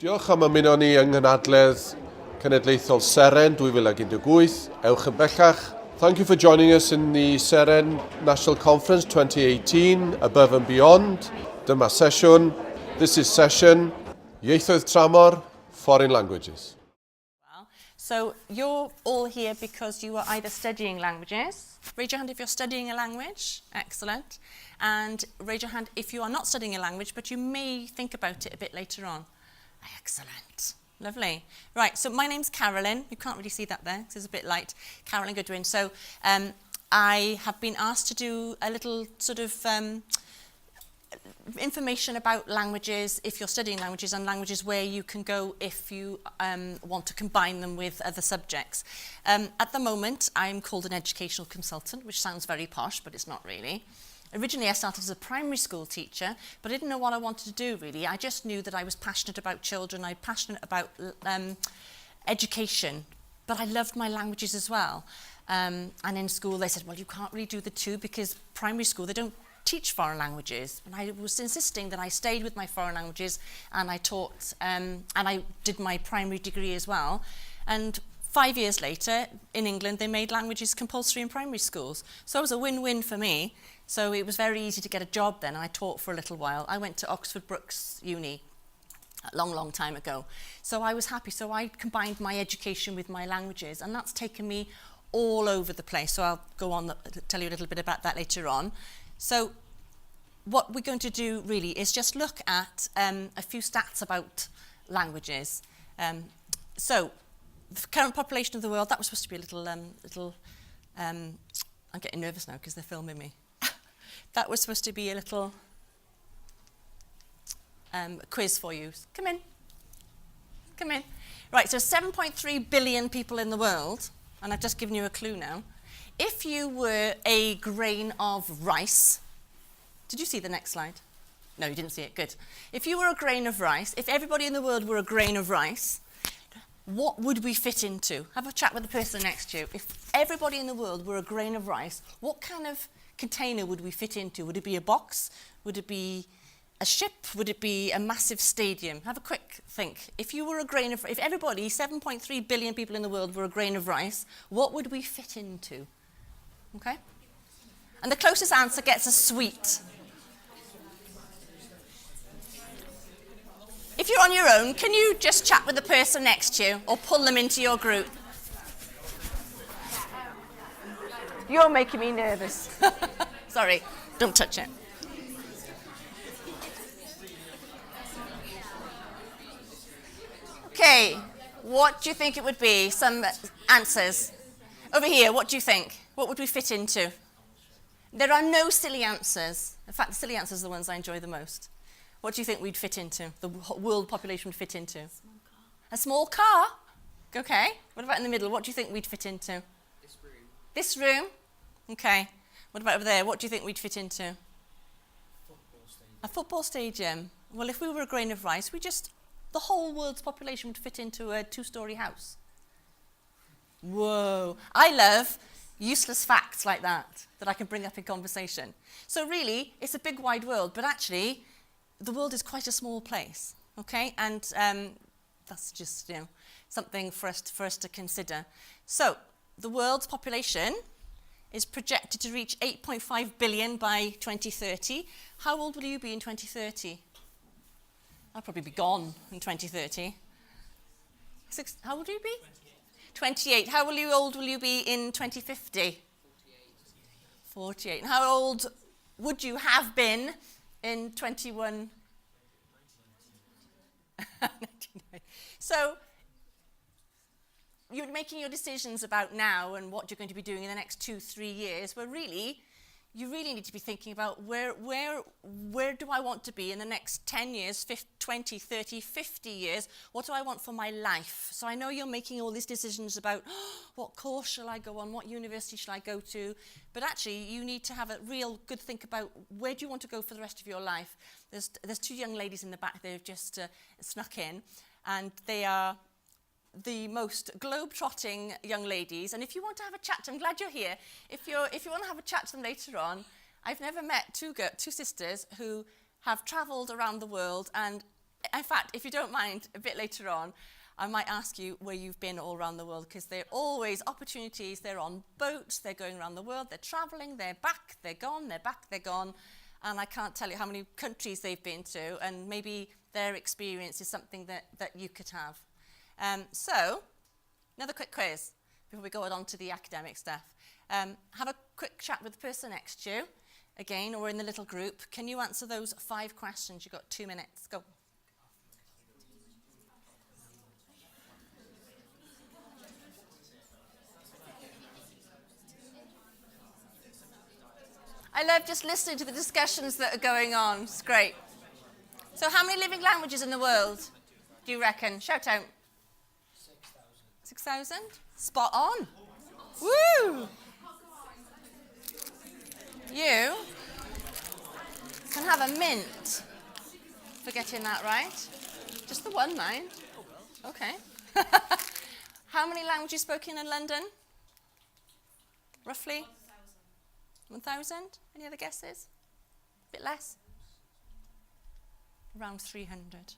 Diolch am ymuno ni yng nghanadledd Cenedlaethol Seren 2018. Ewch yn bellach. Thank you for joining us in the Seren National Conference 2018, Above and Beyond. Dyma sesiwn. This is session Ieithoedd Tramor, Foreign Languages. So you're all here because you are either studying languages. Raise your hand if you're studying a language. Excellent. And raise your hand if you are not studying a language, but you may think about it a bit later on. Excellent. Lovely. Right, so my name's Carolyn. You can't really see that there because it's a bit light. Carolyn Goodwin. So I have been asked to do a little sort of information about languages, if you're studying languages, and languages where you can go if you want to combine them with other subjects. At the moment, I'm called an educational consultant, which sounds very posh, but it's not really. Originally, I started as a primary school teacher, but I didn't know what I wanted to do, really. I just knew that I was passionate about children, I'm passionate about education, but I loved my languages as well. And in school, they said, well, you can't really do the two because primary school, they don't teach foreign languages. And I was insisting that I stayed with my foreign languages and I taught, and I did my primary degree as well. And 5 years later, in England, they made languages compulsory in primary schools. So it was a win-win for me. So it was very easy to get a job then. I taught for a little while. I went to Oxford Brookes Uni a long, long time ago. So I was happy. So I combined my education with my languages, and that's taken me all over the place. So I'll go on, tell you a little bit about that later on. So what we're going to do really is just look at a few stats about languages. So the current population of the world, that was supposed to be a little I'm getting nervous now because they're filming me. That was supposed to be a little quiz for you. Come in. Come in. Right, so 7.3 billion people in the world, and I've just given you a clue now. If you were a grain of rice, did you see the next slide? No, you didn't see it, good. If you were a grain of rice, if everybody in the world were a grain of rice, what would we fit into? Have a chat with the person next to you. If everybody in the world were a grain of rice, what kind of container would we fit into? Would it be a box? Would it be a ship? Would it be a massive stadium? Have a quick think. If you were a grain of, if everybody, 7.3 billion people in the world were a grain of rice, what would we fit into? Okay? And the closest answer gets a sweet. If you're on your own, can you just chat with the person next to you or pull them into your group? You're making me nervous. Sorry, don't touch it. Okay, what do you think it would be? Some answers. Over here, what do you think? What would we fit into? There are no silly answers. In fact, the silly answers are the ones I enjoy the most. What do you think we'd fit into? The world population would fit into? A small car? Okay. What about in the middle? What do you think we'd fit into? This room. This room? Okay. What about over there? What do you think we'd fit into? Football stadium. A football stadium. Well, if we were a grain of rice, the whole world's population would fit into a 2-story house. Whoa. I love useless facts like that I can bring up in conversation. So really, it's a big wide world, but actually, the world is quite a small place, okay? And that's just, something for us to consider. So, the world's population is projected to reach 8.5 billion by 2030. How old will you be in 2030? I'll probably be gone in 2030. How old will you be? 28. How old will you be in 2050? 48. And how old would you have been in 21? So, you're making your decisions about now and what you're going to be doing in the next 2-3 years, but really, you really need to be thinking about where do I want to be in the next 10 years, 20, 30, 50 years? What do I want for my life? So I know you're making all these decisions about what course shall I go on, what university shall I go to, but actually you need to have a real good think about where do you want to go for the rest of your life. There's 2 young ladies in the back, they've just snuck in, and they are the most globe-trotting young ladies, and if you want to have a chat, I'm glad you're here. If you want to have a chat to them later on, I've never met two sisters who have travelled around the world and in fact, if you don't mind, a bit later on, I might ask you where you've been all around the world, because there are always opportunities. They're on boats, they're going around the world, they're traveling, they're back, they're gone, they're back, they're gone. And I can't tell you how many countries they've been to, and maybe their experience is something that you could have. So, another quick quiz before we go on to the academic stuff. Have a quick chat with the person next to you, again, or in the little group. Can you answer those 5 questions? You've got 2 minutes. Go. I love just listening to the discussions that are going on. It's great. So how many living languages in the world do you reckon? Shout out. 6,000. Spot on. Woo! You can have a mint for getting that right. Just the one, mind. Okay. How many languages spoken in London? Roughly? 1,000? Any other guesses? A bit less? Around 300.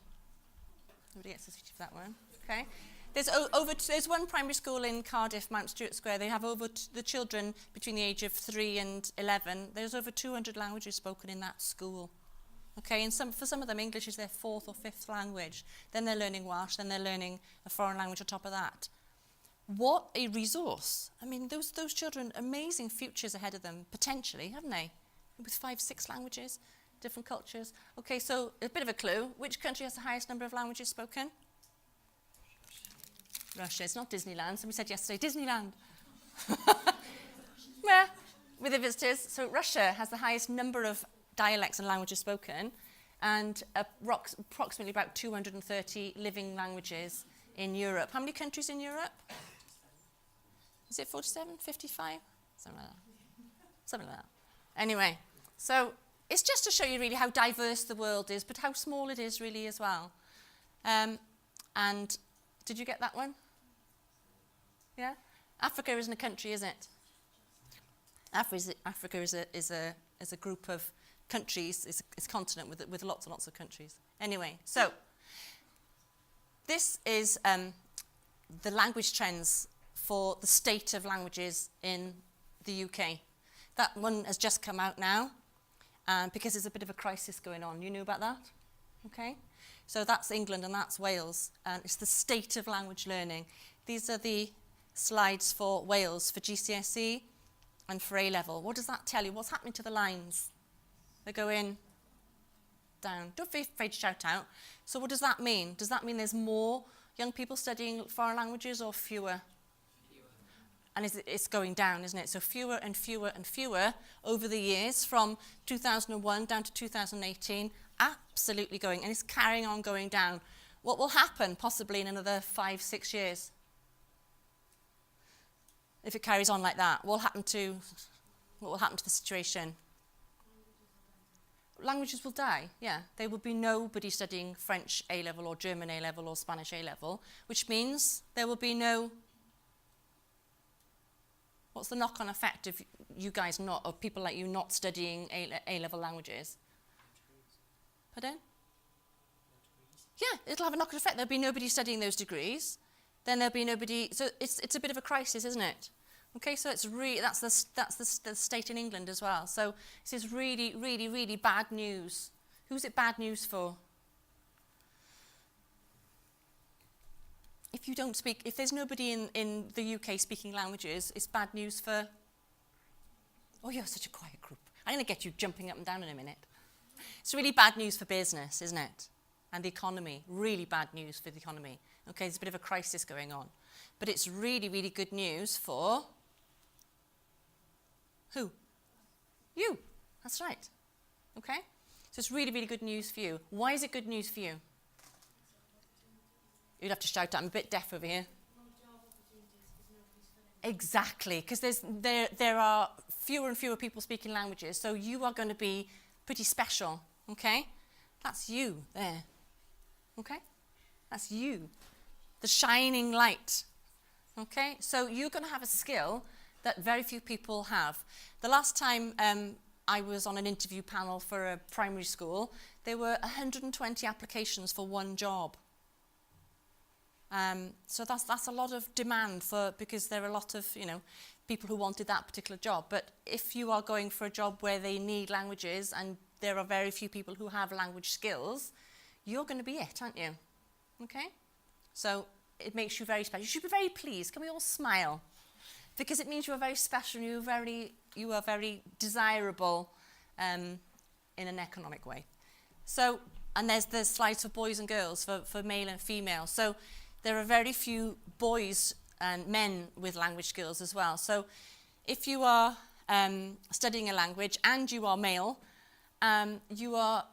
Nobody gets to speak for that one. Okay. There's one primary school in Cardiff, Mount Stuart Square. They have the children between the age of 3 and 11. There's over 200 languages spoken in that school. Okay, and for some of them, English is their 4th or 5th language. Then they're learning Welsh, then they're learning a foreign language on top of that. What a resource. I mean, those children, amazing futures ahead of them, potentially, haven't they? With 5, 6 languages, different cultures. Okay, so a bit of a clue. Which country has the highest number of languages spoken? Russia. It's not Disneyland. Somebody said yesterday, Disneyland. Yeah, with the visitors. So Russia has the highest number of dialects and languages spoken, and approximately about 230 living languages in Europe. How many countries in Europe? Is it 47, 55? Something like that. Something like that. Anyway, so it's just to show you really how diverse the world is, but how small it is really as well. And did you get that one? Yeah? Africa isn't a country, is it? Africa is a group of countries, it's a continent with lots and lots of countries. Anyway, so this is the language trends for the state of languages in the UK. That one has just come out now because there's a bit of a crisis going on. You knew about that? Okay. So that's England and that's Wales. And it's the state of language learning. These are the slides for Wales, for GCSE and for A-level. What does that tell you? What's happening to the lines? They're going down. Don't be afraid to shout out. So what does that mean? Does that mean there's more young people studying foreign languages or fewer? And it's going down, isn't it? So fewer and fewer and fewer over the years from 2001 down to 2018, absolutely going. And it's carrying on going down. What will happen possibly in another 5, 6 years? If it carries on like that, what will happen to the situation? Languages will die, yeah. There will be nobody studying French A-level or German A-level or Spanish A-level, which means there will be no... What's the knock-on effect of you guys not, or people like you not studying A-level languages? Pardon? Yeah, it'll have a knock-on effect. There'll be nobody studying those degrees. Then there'll be nobody... So it's a bit of a crisis, isn't it? Okay, so it's that's the state in England as well. So this is really, really, really bad news. Who's it bad news for? If you don't speak, if there's nobody in the UK speaking languages, it's bad news for... Oh, you're such a quiet group. I'm going to get you jumping up and down in a minute. It's really bad news for business, isn't it? And the economy. Really bad news for the economy. Okay, there's a bit of a crisis going on. But it's really, really good news for... Who? You. That's right. Okay? So it's really, really good news for you. Why is it good news for you? You'd have to shout out. I'm a bit deaf over here. Exactly, because there are fewer and fewer people speaking languages, so you are going to be pretty special, okay? That's you there, okay? That's you, the shining light, okay? So you're going to have a skill that very few people have. The last time I was on an interview panel for a primary school. There were 120 applications for one job. So that's a lot of demand because there are a lot of people who wanted that particular job. But if you are going for a job where they need languages and there are very few people who have language skills, you're going to be it, aren't you? Okay? So it makes you very special. You should be very pleased. Can we all smile? Because it means you are very special and you are very desirable in an economic way. So, and there's the slides for boys and girls, for male and female. So there are very few boys and men with language skills as well. So if you are studying a language and you are male, you are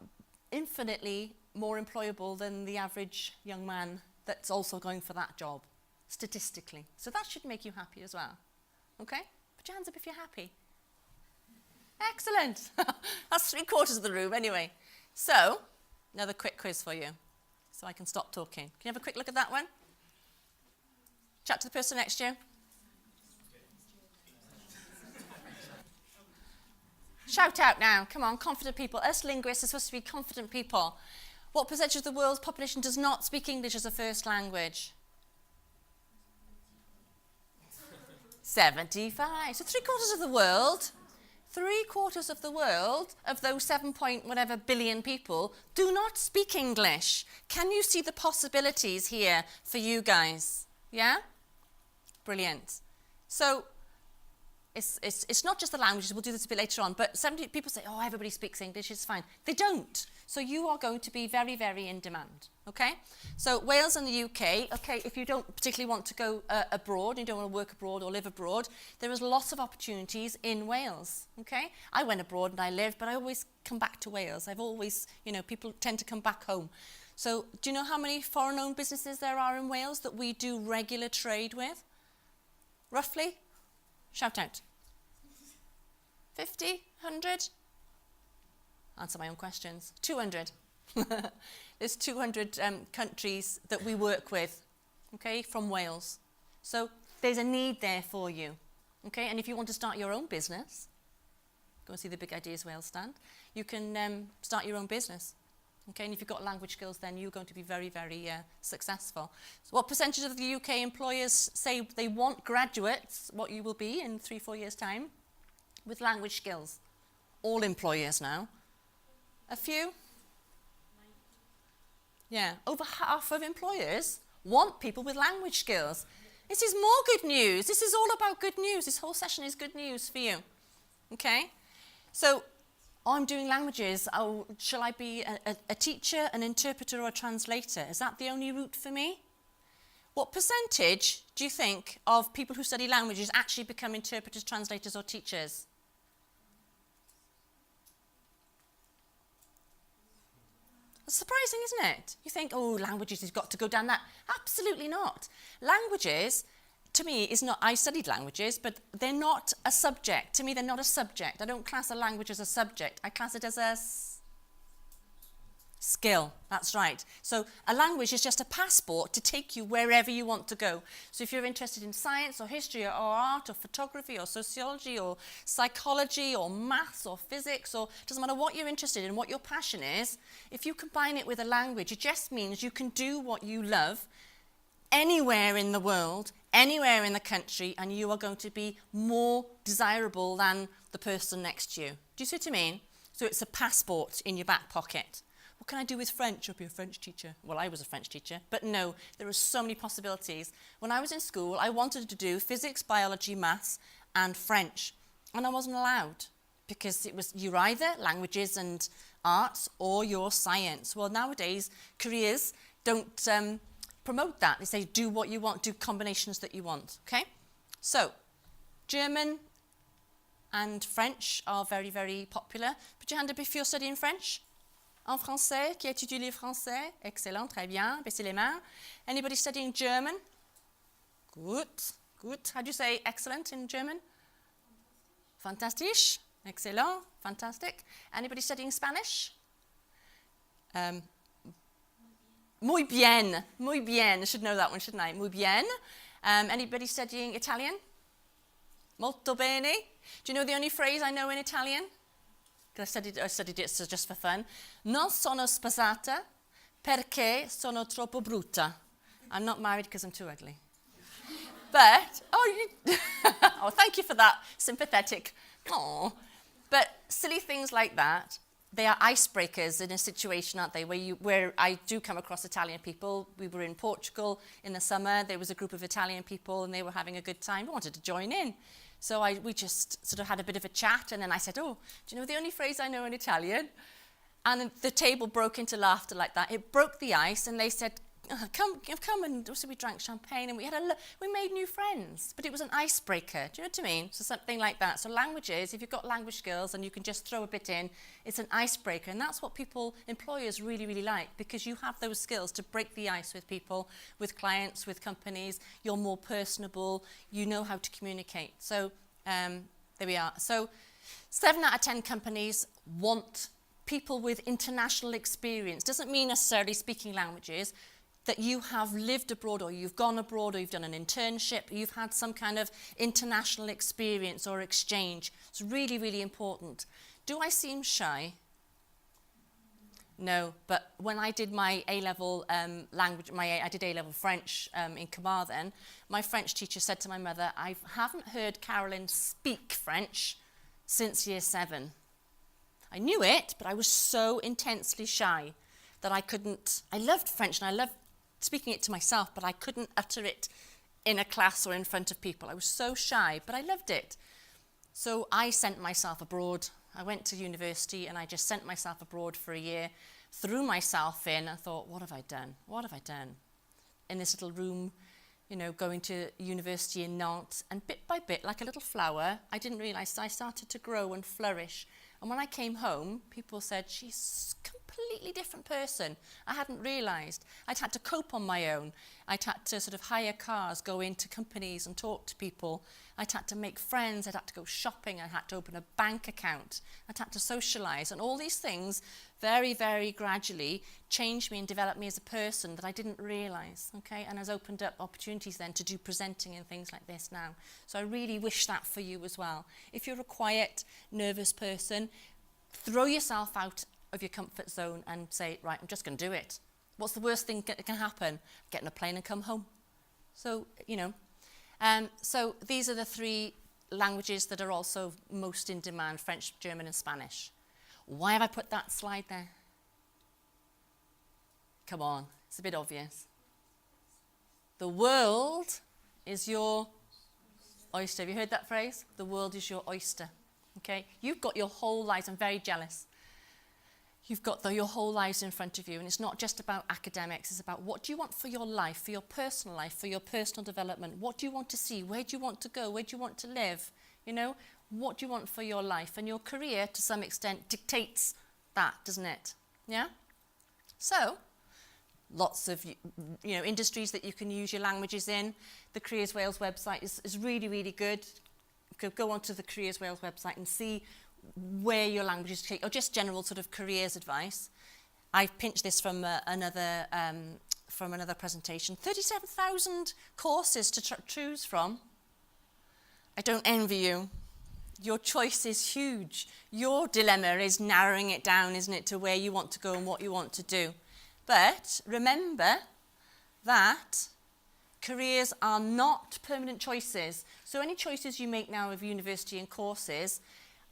infinitely more employable than the average young man that's also going for that job, statistically. So that should make you happy as well. Okay? Put your hands up if you're happy. Excellent. That's 3/4 of the room anyway. So, another quick quiz for you, so I can stop talking. Can you have a quick look at that one? Chat to the person next to you. Shout out now. Come on, confident people. Us linguists are supposed to be confident people. What percentage of the world's population does not speak English as a first language? 75. So 3/4 of the world, 3/4 of the world, of those 7 point whatever billion people, do not speak English. Can you see the possibilities here for you guys? Yeah? Brilliant. So it's not just the languages, we'll do this a bit later on, but people say, oh, everybody speaks English, it's fine. They don't. So you are going to be very, very in demand, okay? So Wales and the UK, okay, if you don't particularly want to go abroad, you don't want to work abroad or live abroad, there is lots of opportunities in Wales, okay? I went abroad and I lived, but I always come back to Wales. I've always, people tend to come back home. So do you know how many foreign-owned businesses there are in Wales that we do regular trade with? Roughly? Shout out. 50? 100? Answer my own questions. 200. There's 200 countries that we work with, okay, from Wales. So there's a need there for you, okay? And if you want to start your own business, go and see the Big Ideas Wales stand, you can start your own business, okay? And if you've got language skills, then you're going to be very, very successful. So what percentage of the UK employers say they want graduates, what you will be in 3-4 years' time, with language skills? All employers now. A few? Yeah, over half of employers want people with language skills. This is more good news. This is all about good news. This whole session is good news for you. Okay? So, I'm doing languages. Oh, shall I be a teacher, an interpreter, or a translator? Is that the only route for me? What percentage do you think of people who study languages actually become interpreters, translators, or teachers? It's surprising, isn't it? You think, oh, languages has got to go down that. Absolutely not. Languages, to me, is not, I studied languages, but they're not a subject. To me, they're not a subject. I don't class a language as a subject. I class it as a skill. That's right. So a language is just a passport to take you wherever you want to go. So if you're interested in science or history or art or photography or sociology or psychology or maths or physics, or it doesn't matter what you're interested in, what your passion is, if you combine it with a language, it just means you can do what you love anywhere in the world, anywhere in the country, and you are going to be more desirable than the person next to you. Do you see what I mean? So it's a passport in your back pocket. What can I do with French? I'll be a French teacher. Well, I was a French teacher, but no, there are so many possibilities. When I was in school, I wanted to do physics, biology, maths, and French, and I wasn't allowed because it was you're either languages and arts or you're science. Well, nowadays, careers don't promote that. They say do what you want, do combinations that you want, okay? So, German and French are very, very popular. Put your hand up if you're studying French. En français, qui étudie le français? Excellent, très bien. Baissez les mains. Anybody studying German? Good, good. How do you say excellent in German? Fantastisch. Excellent, fantastic. Anybody studying Spanish? Muy bien, muy bien. I should know that one, shouldn't I? Muy bien. Anybody studying Italian? Molto bene. Do you know the only phrase I know in Italian? I studied it so just for fun. Non sono sposata perché sono troppo brutta. I'm not married because I'm too ugly. But, oh, thank you for that sympathetic, oh. But silly things like that, they are icebreakers in a situation, aren't they, where I do come across Italian people. We were in Portugal in the summer. There was a group of Italian people, and they were having a good time. We wanted to join in. So we just sort of had a bit of a chat, and then I said, oh, do you know the only phrase I know in Italian? And the table broke into laughter like that. It broke the ice, and they said, come, and so we drank champagne, and we made new friends. But it was an icebreaker. Do you know what I mean? So something like that. So languages, if you've got language skills and you can just throw a bit in, it's an icebreaker, and that's what employers really, really like, because you have those skills to break the ice with people, with clients, with companies. You're more personable. You know how to communicate. So there we are. So 7 out of 10 companies want people with international experience. Doesn't mean necessarily speaking languages, that you have lived abroad, or you've gone abroad, or you've done an internship, you've had some kind of international experience or exchange. It's really, really important. Do I seem shy? No, but when I did my A-level language, I did A-level French in Carmarthen, my French teacher said to my mother, I haven't heard Carolyn speak French since year 7. I knew it, but I was so intensely shy that I loved French and I loved speaking it to myself, but I couldn't utter it in a class or in front of people. I was so shy, but I loved it. So I sent myself abroad. I went to university and I just sent myself abroad for a year, threw myself in and thought, what have I done? What have I done? In this little room, you know, going to university in Nantes, and bit by bit, like a little flower, I didn't realise I started to grow and flourish. And when I came home, people said, she's a completely different person. I hadn't realised. I'd had to cope on my own. I'd had to sort of hire cars, go into companies and talk to people. I'd had to make friends. I'd had to go shopping. I had to open a bank account. I'd had to socialise. And all these things very, very gradually changed me and developed me as a person that I didn't realise, okay? And has opened up opportunities then to do presenting and things like this now. So I really wish that for you as well. If you're a quiet, nervous person, throw yourself out of your comfort zone and say, right, I'm just going to do it. What's the worst thing that can happen? Get in a plane and come home. So, you know. So these are the 3 languages that are also most in demand, French, German and Spanish. Why have I put that slide there? Come on, it's a bit obvious. The world is your oyster. Have you heard that phrase? The world is your oyster. Okay? You've got your whole lives. I'm very jealous. You've got your whole lives in front of you, and it's not just about academics. It's about what do you want for your life, for your personal life, for your personal development. What do you want to see? Where do you want to go? Where do you want to live? You know, what do you want for your life? And your career, to some extent, dictates that, doesn't it? Yeah? So, lots of industries that you can use your languages in. The Careers Wales website is really, really good. Go onto the Careers Wales website and see where your languages take, or just general sort of careers advice. I've pinched this from another presentation. 37,000 courses to choose from. I don't envy you. Your choice is huge. Your dilemma is narrowing it down, isn't it, to where you want to go and what you want to do. But remember that careers are not permanent choices. So any choices you make now of university and courses,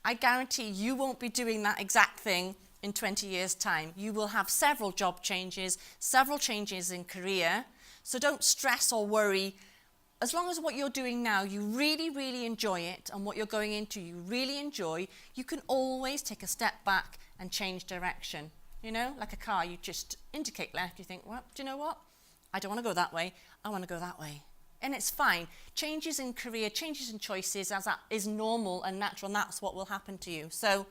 I guarantee you won't be doing that exact thing in 20 years' time. You will have several job changes, several changes in career. So don't stress or worry. As long as what you're doing now, you really, really enjoy it, and what you're going into you really enjoy, you can always take a step back and change direction. You know, like a car, you just indicate left, you think, well, do you know what? I don't want to go that way, I want to go that way. And it's fine. Changes in career, changes in choices, as that is normal and natural, and that's what will happen to you. So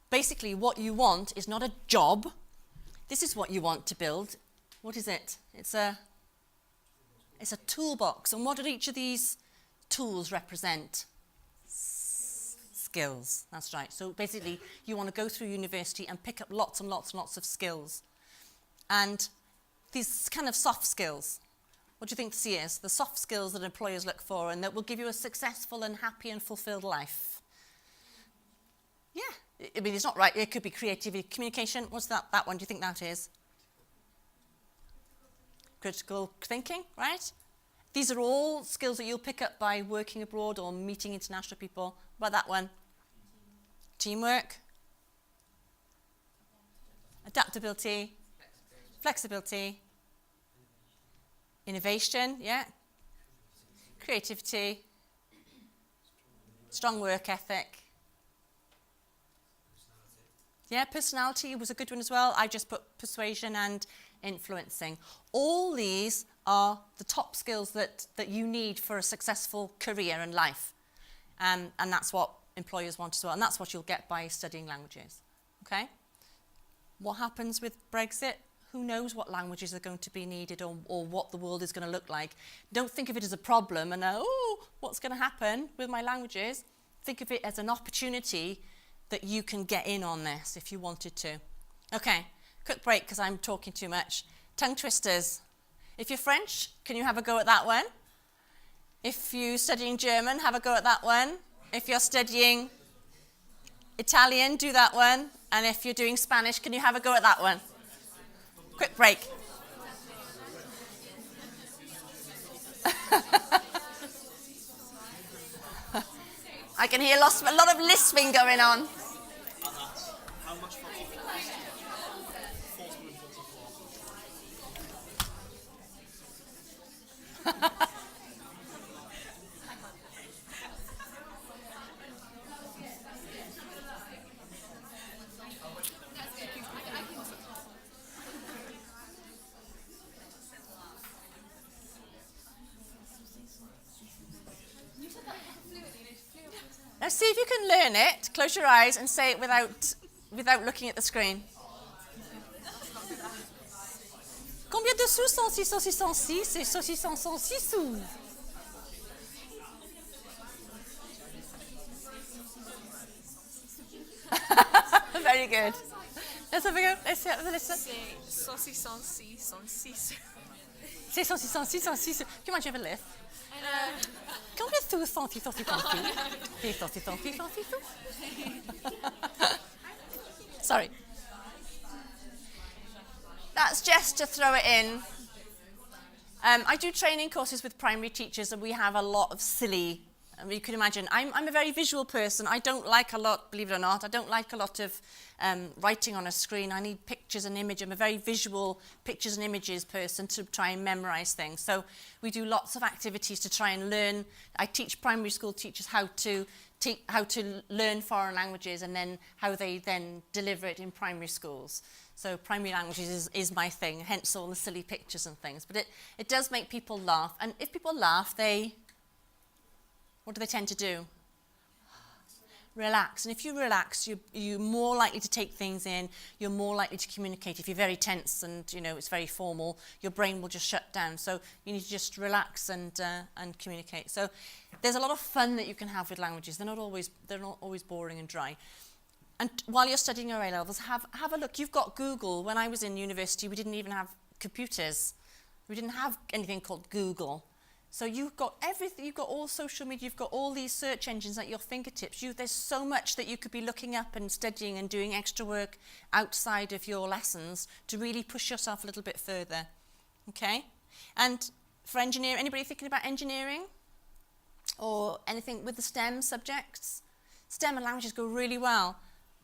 basically what you want is not a job. This is what you want to build. What is it? It's a toolbox. And what do each of these tools represent? Skills. That's right. So basically you want to go through university and pick up lots and lots and lots of skills. And these kind of soft skills, what do you think C is? The soft skills that employers look for and that will give you a successful and happy and fulfilled life. Yeah, I mean, it's not right. It could be creativity, communication. What's that one? Do you think that is? Critical thinking, right? These are all skills that you'll pick up by working abroad or meeting international people. What about that one? Teamwork. Adaptability. Flexibility. Innovation, yeah. Creativity. Strong work ethic. Yeah, personality was a good one as well. I just put persuasion and influencing. All these are the top skills that you need for a successful career and life. And that's what employers want as well. And that's what you'll get by studying languages. Okay? What happens with Brexit? Who knows what languages are going to be needed or what the world is going to look like. Don't think of it as a problem and, what's going to happen with my languages? Think of it as an opportunity that you can get in on this if you wanted to. Okay, quick break because I'm talking too much. Tongue twisters. If you're French, can you have a go at that one? If you're studying German, have a go at that one. If you're studying Italian, do that one. And if you're doing Spanish, can you have a go at that one? Quick break. I can hear a lot of lisping going on. How much for coffee? 444. Now see if you can learn it. Close your eyes and say it without looking at the screen. Combien de sous sont 606 et 606 sous? Very good. Let's have a go. Let's listen. C'est 606. Come on, you have a lift. Combien de sous sont 606? Sorry. That's just to throw it in. I do training courses with primary teachers and we have a lot of silly, you can imagine, I'm a very visual person. I don't like a lot, believe it or not, I don't like a lot of writing on a screen. I need pictures and images. I'm a very visual pictures and images person to try and memorize things. So we do lots of activities to try and learn. I teach primary school teachers how to learn foreign languages and then how they then deliver it in primary schools. So primary languages is my thing, hence all the silly pictures and things. But it does make people laugh. And if people laugh, what do they tend to do? Relax. And if you relax, you're more likely to take things in. You're more likely to communicate. If you're very tense and it's very formal, your brain will just shut down. So you need to just relax and communicate. So there's a lot of fun that you can have with languages. They're not always boring and dry. And while you're studying your A-levels, have a look. You've got Google. When I was in university, we didn't even have computers. We didn't have anything called Google. So you've got everything, you've got all social media, you've got all these search engines at your fingertips. There's so much that you could be looking up and studying and doing extra work outside of your lessons to really push yourself a little bit further. Okay? And for engineering, anybody thinking about engineering? Or anything with the STEM subjects? STEM and languages go really well.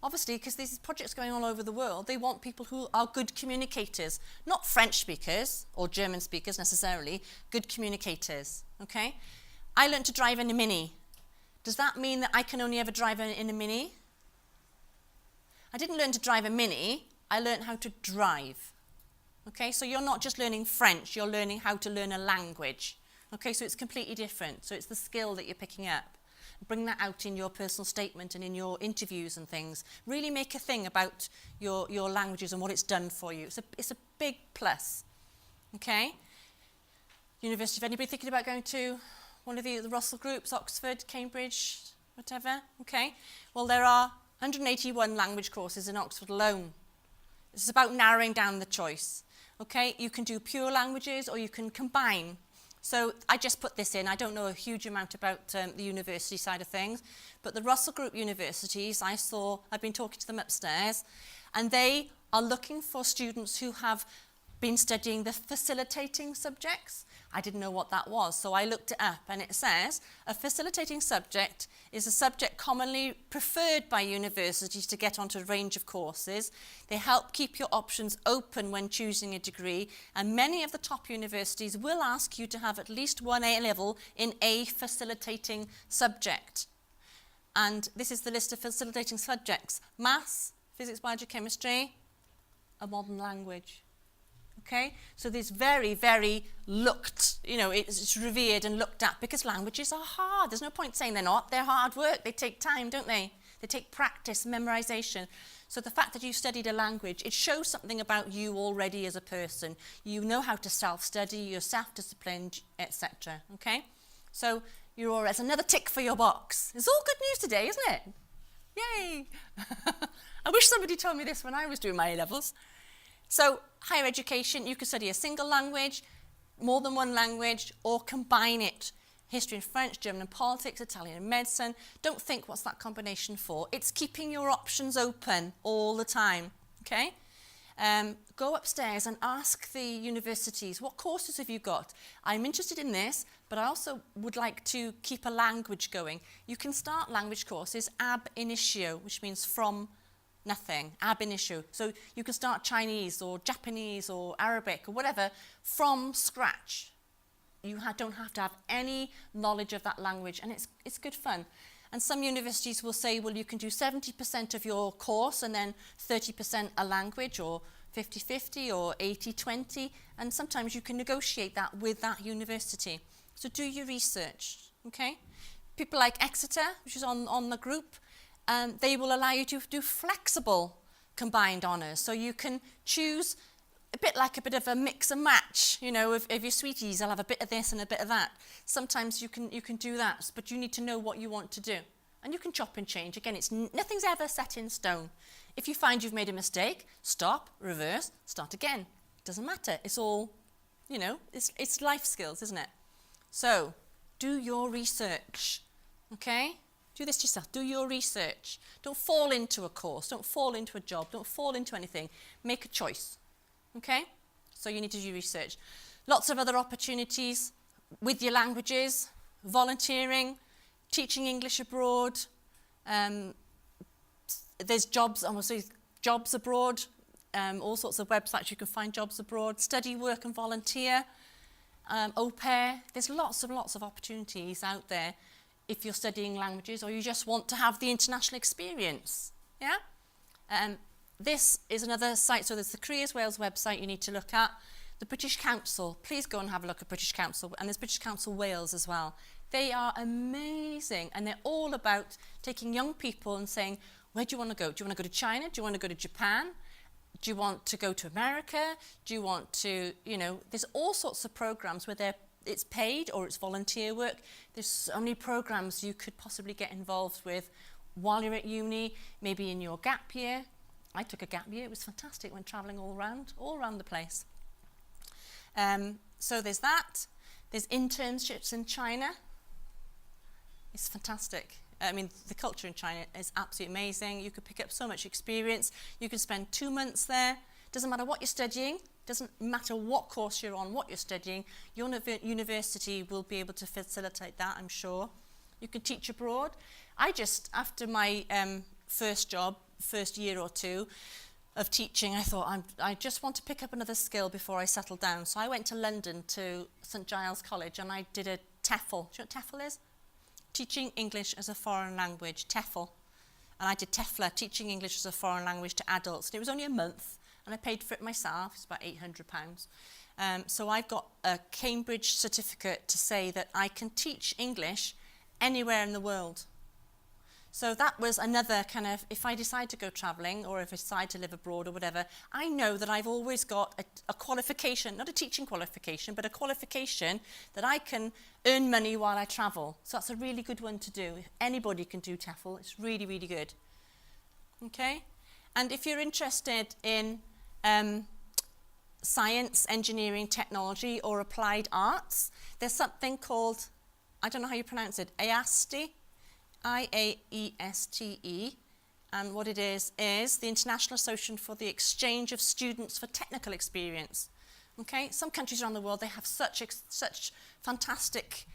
Obviously, because these projects going all over the world, they want people who are good communicators. Not French speakers or German speakers necessarily, good communicators, okay? I learned to drive in a Mini. Does that mean that I can only ever drive in a Mini? I didn't learn to drive a Mini, I learned how to drive. Okay, so you're not just learning French, you're learning how to learn a language. Okay, so it's completely different. So it's the skill that you're picking up. Bring that out in your personal statement and in your interviews and things. Really make a thing about your languages and what it's done for you. It's a big plus. Okay? University, if anybody thinking about going to one of the Russell groups, Oxford, Cambridge, whatever, okay? Well, there are 181 language courses in Oxford alone. This is about narrowing down the choice. Okay? You can do pure languages or you can combine. So I just put this in. I don't know a huge amount about the university side of things, but the Russell Group universities, I've been talking to them upstairs, and they are looking for students who have been studying the facilitating subjects. I didn't know what that was, so I looked it up, and it says a facilitating subject is a subject commonly preferred by universities to get onto a range of courses. They help keep your options open when choosing a degree, and many of the top universities will ask you to have at least one A level in a facilitating subject. And this is the list of facilitating subjects: maths, physics, biology, chemistry, a modern language. Okay, so this very, very looked, it's revered and looked at, because languages are hard. There's no point saying they're not. They're hard work. They take time, don't they? They take practice, memorization. So the fact that you studied a language, it shows something about you already as a person. You know how to self-study, you're self-disciplined, etc. Okay, so that's another tick for your box. It's all good news today, isn't it? Yay! I wish somebody told me this when I was doing my A-levels. So, higher education, you can study a single language, more than one language, or combine it. History and French, German and politics, Italian and medicine. Don't think, what's that combination for? It's keeping your options open all the time, okay? Go upstairs and ask the universities, what courses have you got? I'm interested in this, but I also would like to keep a language going. You can start language courses ab initio, which means from nothing, ab initio. So you can start Chinese or Japanese or Arabic or whatever from scratch. You don't have to have any knowledge of that language, and it's good fun. And some universities will say, well, you can do 70% of your course and then 30% a language, or 50-50 or 80-20, and sometimes you can negotiate that with that university. So do your research, okay? People like Exeter, which is on the group, they will allow you to do flexible combined honours. So you can choose a bit of a mix and match, of your sweeties. I'll have a bit of this and a bit of that. Sometimes you can do that, but you need to know what you want to do. And you can chop and change. Again, nothing's ever set in stone. If you find you've made a mistake, stop, reverse, start again. Doesn't matter. It's all, it's life skills, isn't it? So, do your research, okay? Do this yourself. Do your research. Don't fall into a course. Don't fall into a job. Don't fall into anything. Make a choice. Okay? So you need to do research. Lots of other opportunities with your languages, volunteering, teaching English abroad. There's jobs abroad. All sorts of websites you can find jobs abroad. Study, work and volunteer. Au pair. There's lots of opportunities out there if you're studying languages or you just want to have the international experience. Yeah? This is another site. So there's the Careers Wales website you need to look at. The British Council. Please go and have a look at British Council. And there's British Council Wales as well. They are amazing. And they're all about taking young people and saying, where do you want to go? Do you want to go to China? Do you want to go to Japan? Do you want to go to America? Do you want to, there's all sorts of programs where it's paid or it's volunteer work. There's so many programs you could possibly get involved with while you're at uni, maybe in your gap year. I took a gap year. It was fantastic. Went travelling all around the place. So there's that. There's internships in China. It's fantastic. I mean, the culture in China is absolutely amazing. You could pick up so much experience. You can spend 2 months there. Doesn't matter what you're studying. Doesn't matter what course you're on, what you're studying. Your university will be able to facilitate that, I'm sure. You can teach abroad. After my first year or two of teaching, I thought, I just want to pick up another skill before I settle down. So I went to London to St Giles College and I did a TEFL. Do you know what TEFL is? Teaching English as a Foreign Language, TEFL. And I did TEFL, Teaching English as a Foreign Language to Adults. And it was only a month. And I paid for it myself. It's about £800. So I've got a Cambridge certificate to say that I can teach English anywhere in the world. So that was another kind of, if I decide to go travelling or if I decide to live abroad or whatever, I know that I've always got a qualification, not a teaching qualification, but a qualification that I can earn money while I travel. So that's a really good one to do. If anybody can do TEFL, it's really, really good. Okay? And if you're interested in science, engineering, technology, or applied arts, there's something called, I don't know how you pronounce it, IASTE, IAESTE, and what it is the International Association for the Exchange of Students for Technical Experience. Okay, some countries around the world, they have such fantastic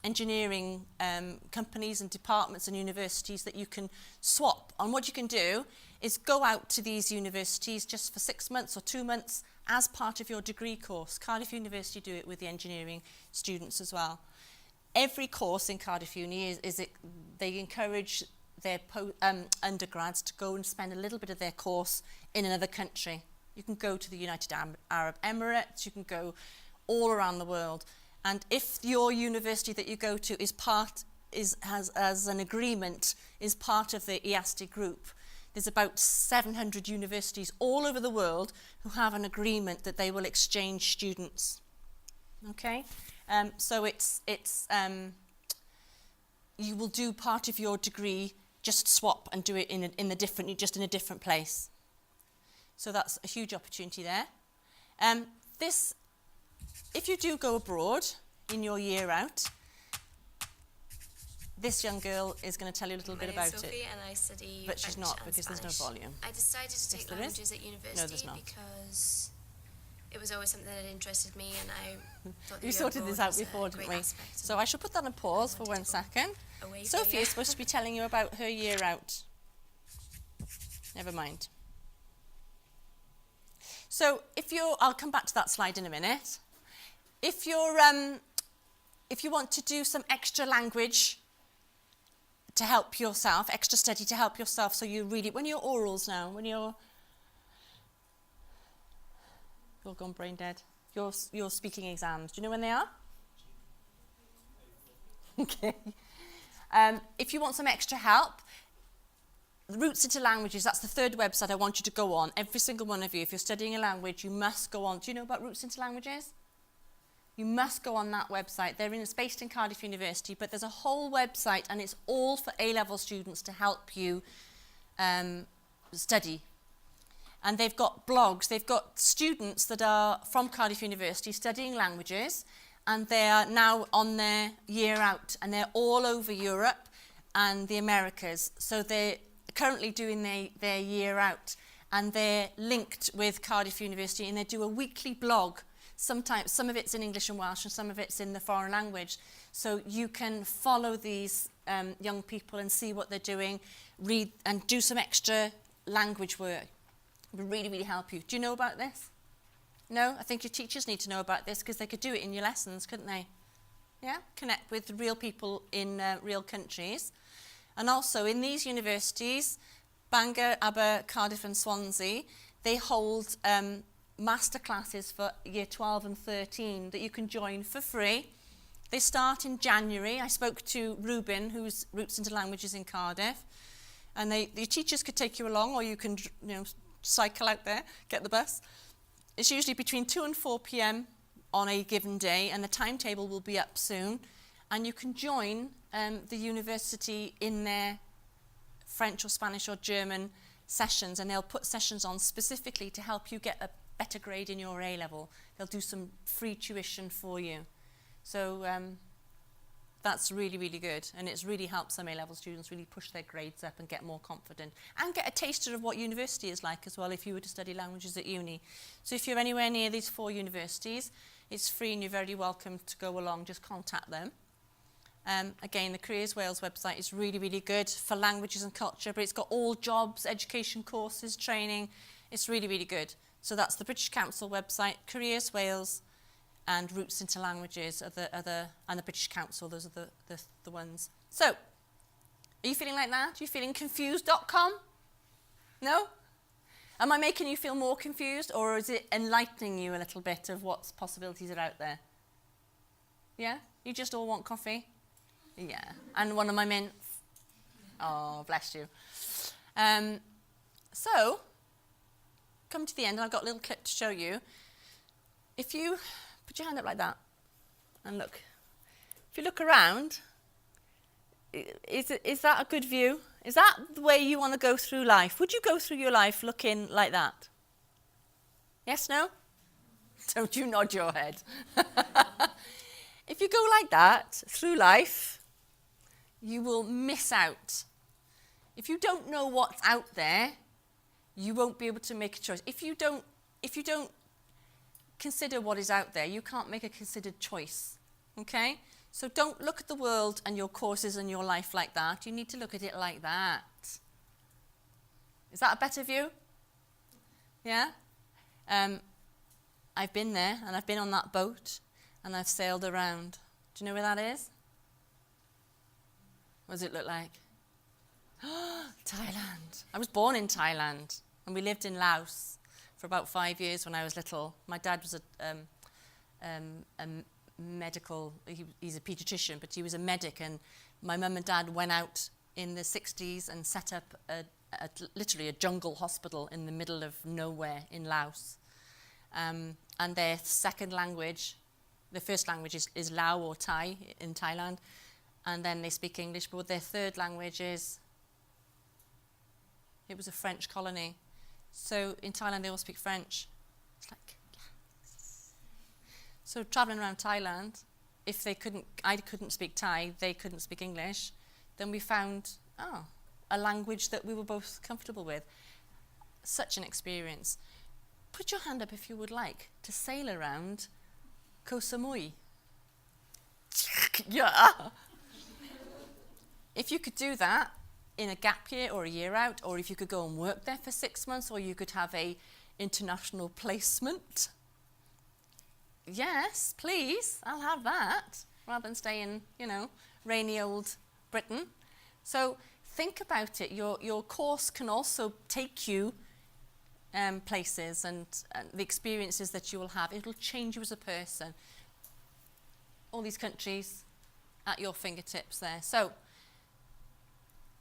engineering companies and departments and universities that you can swap. And what you can do is go out to these universities just for 6 months or 2 months as part of your degree course. Cardiff University do it with the engineering students as well. Every course in Cardiff Uni they encourage their undergrads to go and spend a little bit of their course in another country. You can go to the United Arab Emirates, you can go all around the world. And if your university that you go to has an agreement, is part of the IASTE group, there's about 700 universities all over the world who have an agreement that they will exchange students. Okay? So you will do part of your degree, just swap and do it in a different place. So that's a huge opportunity there. If you do go abroad in your year out, this young girl is going to tell you a little bit about Sophie, it. And I study but she's French not, and because Spanish. there's no volume. I decided to take Yes, there is. languages at university there's not. because it was always something that interested me, and I thought that We sorted this out was a before, great didn't we? aspect. So I shall put that on pause for wanted 1 to go second. away from Sophie you. is supposed to be telling you about her year out. Never mind. So I'll come back to that slide in a minute. If you want to do some extra language to help yourself, extra study to help yourself, so you read it when you're orals now, when you're gone brain dead, your speaking exams. Do you know when they are? Okay. If you want some extra help, Roots into Languages, that's the third website I want you to go on. Every single one of you, if you're studying a language, you must go on. Do you know about Roots into Languages? You must go on that website. It's based in Cardiff University, but there's a whole website, and it's all for A-level students to help you study. And they've got blogs. They've got students that are from Cardiff University studying languages, and they are now on their year out, and they're all over Europe and the Americas. So they're currently doing their year out, and they're linked with Cardiff University, and they do a weekly blog. Sometimes some of it's in English and Welsh, and some of it's in the foreign language. So you can follow these young people and see what they're doing, read and do some extra language work. It would really, really help you. Do you know about this? No? I think your teachers need to know about this, because they could do it in your lessons, couldn't they? Yeah? Connect with real people in real countries. And also in these universities, Bangor, Aber, Cardiff and Swansea, they hold masterclasses for year 12 and 13 that you can join for free. They start in January. I spoke to Ruben, who's Roots into Languages in Cardiff, and the teachers could take you along, or you can cycle out there, get the bus. It's usually between 2 and 4 p.m. on a given day, and the timetable will be up soon. And you can join the university in their French or Spanish or German sessions, and they'll put sessions on specifically to help you get a better grade in your A-level. They'll do some free tuition for you. So that's really, really good, and it's really helped some A-level students really push their grades up and get more confident, and get a taster of what university is like as well if you were to study languages at uni. So if you're anywhere near these 4 universities, it's free and you're very welcome to go along. Just contact them. Again, the Careers Wales website is really, really good for languages and culture, but it's got all jobs, education courses, training. It's really, really good. So that's the British Council website, Careers Wales, and Roots into Languages and the British Council. Those are the ones. So, are you feeling like that? Are you feeling confused.com? No? Am I making you feel more confused, or is it enlightening you a little bit of what possibilities are out there? Yeah? You just all want coffee? Yeah. And one of my mints? Oh, bless you. So, come to the end, and I've got a little clip to show you. If you put your hand up like that and look. If you look around, is that a good view? Is that the way you want to go through life? Would you go through your life looking like that? Yes, no? Don't you nod your head. If you go like that through life, you will miss out. If you don't know what's out there, you won't be able to make a choice. If you don't consider what is out there, you can't make a considered choice. Okay? So don't look at the world and your courses and your life like that. You need to look at it like that. Is that a better view? Yeah? I've been there, and I've been on that boat, and I've sailed around. Do you know where that is? What does it look like? Thailand. I was born in Thailand, and we lived in Laos for about 5 years when I was little. My dad was a medical, he's a paediatrician, but he was a medic, and my mum and dad went out in the 60s and set up literally a jungle hospital in the middle of nowhere in Laos. And their second language, the first language is Lao or Thai in Thailand, and then they speak English, but their third language is, it was a French colony. So in Thailand they all speak French. It's like, yes. So traveling around Thailand, if I couldn't speak Thai, they couldn't speak English, then we found, a language that we were both comfortable with. Such an experience. Put your hand up if you would like to sail around Koh Samui. Yeah. If you could do that in a gap year or a year out, or if you could go and work there for 6 months, or you could have a international placement. Yes, please, I'll have that, rather than stay in, rainy old Britain. So think about it. Your course can also take you places and the experiences that you will have. It will change you as a person. All these countries at your fingertips there. So,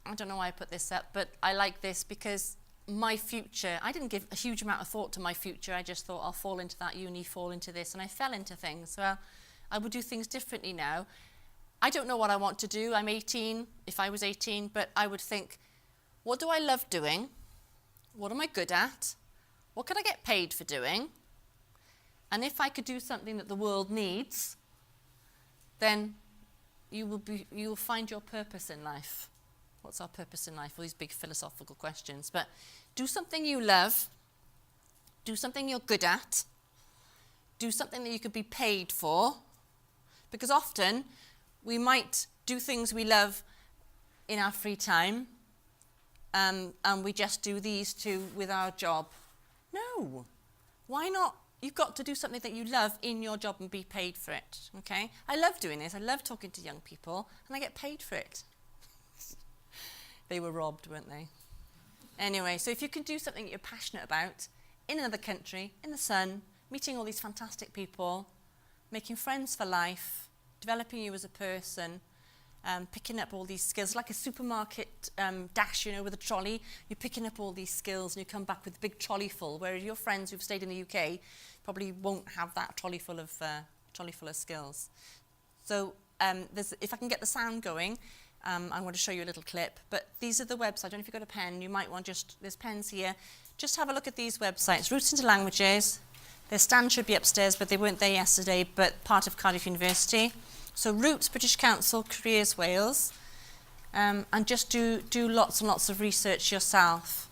I don't know why I put this up, but I like this because my future, I didn't give a huge amount of thought to my future. I just thought I'll fall into that uni, fall into this, and I fell into things. Well, I would do things differently now. I don't know what I want to do. I'm 18, if I was 18, but I would think, what do I love doing? What am I good at? What can I get paid for doing? And if I could do something that the world needs, then you will find your purpose in life. What's our purpose in life? All these big philosophical questions. But do something you love. Do something you're good at. Do something that you could be paid for. Because often we might do things we love in our free time, and we just do these two with our job. No. Why not? You've got to do something that you love in your job and be paid for it, okay? I love doing this. I love talking to young people, and I get paid for it. They were robbed, weren't they? Anyway, so if you can do something that you're passionate about in another country, in the sun, meeting all these fantastic people, making friends for life, developing you as a person, picking up all these skills, like a supermarket dash, with a trolley. You're picking up all these skills and you come back with a big trolley full, whereas your friends who've stayed in the UK probably won't have that trolley full of skills. So if I can get the sound going, I'm going to show you a little clip. But these are the websites. I don't know if you've got a pen. You might want there's pens here. Just have a look at these websites. Routes into Languages. Their stand should be upstairs, but they weren't there yesterday, but part of Cardiff University. So Roots, British Council, Careers Wales, and just do lots and lots of research yourself.